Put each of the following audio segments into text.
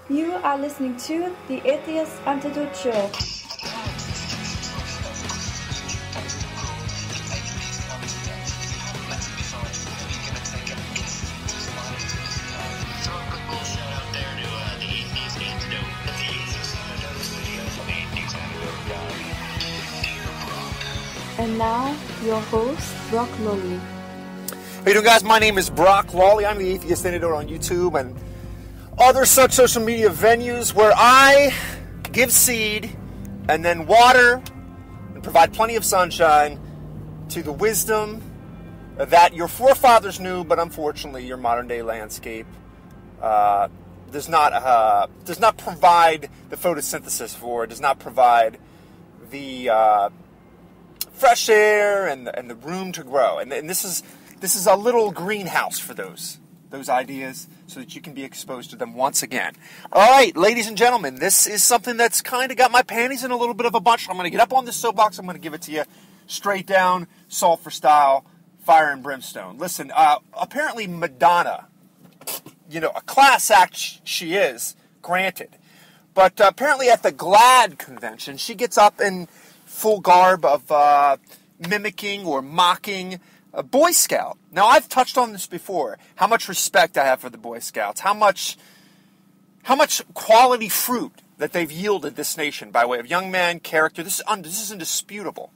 You are listening to the Atheist Antidote Show. And now, your host, Brock Lolly. How you doing, guys? My name is Brock Lolly. I'm the Atheist Antidote on YouTube and other such social media venues where I give seed and then water and provide plenty of sunshine to the wisdom that your forefathers knew, but unfortunately your modern day landscape does not provide the photosynthesis for, does not provide the fresh air and the room to grow. And this is a little greenhouse for those ideas so that you can be exposed to them once again. All right, ladies and gentlemen, this is something that's kind of got my panties in a little bit of a bunch. I'm going to get up on this soapbox. I'm going to give it to you straight down, sulfur style, fire and brimstone. Listen, apparently Madonna, a class act she is, granted. But apparently at the G.A.A.L.D convention, she gets up in full garb of mimicking or mocking a Boy Scout. Now, I've touched on this before, how much respect I have for the Boy Scouts, how much quality fruit that they've yielded this nation by way of young man, character. This is indisputable.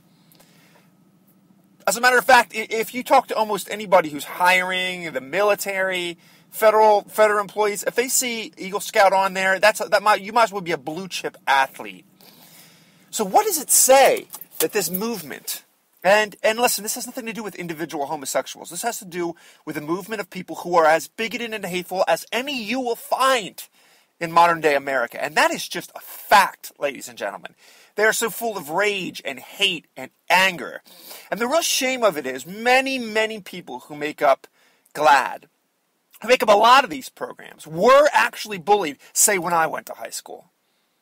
As a matter of fact, if you talk to almost anybody who's hiring, the military, federal employees, if they see Eagle Scout on there, you might as well be a blue chip athlete. So what does it say that this movement, and listen, this has nothing to do with individual homosexuals. This has to do with a movement of people who are as bigoted and hateful as any you will find in modern day America. And that is just a fact, ladies and gentlemen. They are so full of rage and hate and anger. And the real shame of it is many, many people who make up G.A.A.L.D, who make up a lot of these programs, were actually bullied, say, when I went to high school.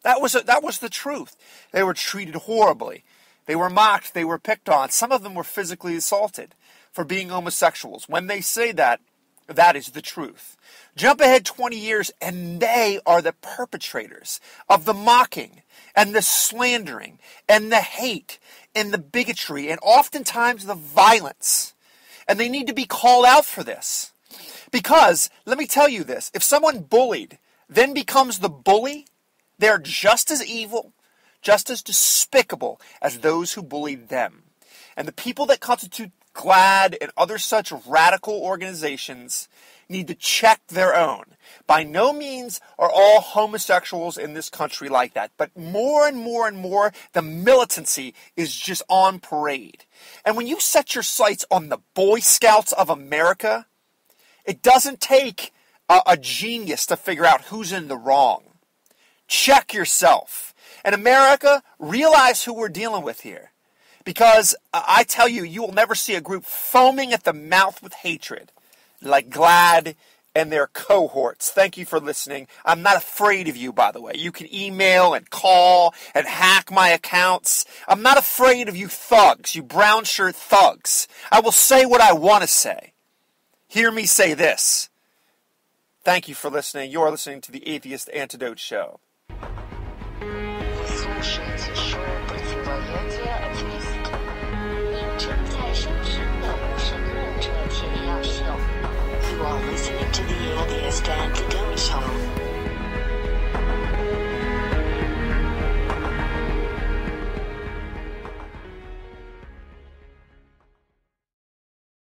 That was the truth. They were treated horribly. They were mocked. They were picked on. Some of them were physically assaulted for being homosexuals. When they say that, that is the truth. Jump ahead 20 years, and they are the perpetrators of the mocking and the slandering and the hate and the bigotry and oftentimes the violence. And they need to be called out for this. Because, let me tell you this, if someone bullied then becomes the bully, they're just as evil, just as despicable as those who bullied them. And the people that constitute G.A.A.L.D and other such radical organizations need to check their own. By no means are all homosexuals in this country like that, but more and more and more, the militancy is just on parade. And when you set your sights on the Boy Scouts of America, it doesn't take a genius to figure out who's in the wrong. Check yourself. And America, realize who we're dealing with here. Because I tell you, you will never see a group foaming at the mouth with hatred like G.A.A.L.D and their cohorts. Thank you for listening. I'm not afraid of you, by the way. You can email and call and hack my accounts. I'm not afraid of you thugs, you brown shirt thugs. I will say what I want to say. Hear me say this. Thank you for listening. You're listening to the Atheist Antidote Show. You are listening to the Atheist Antidote Show.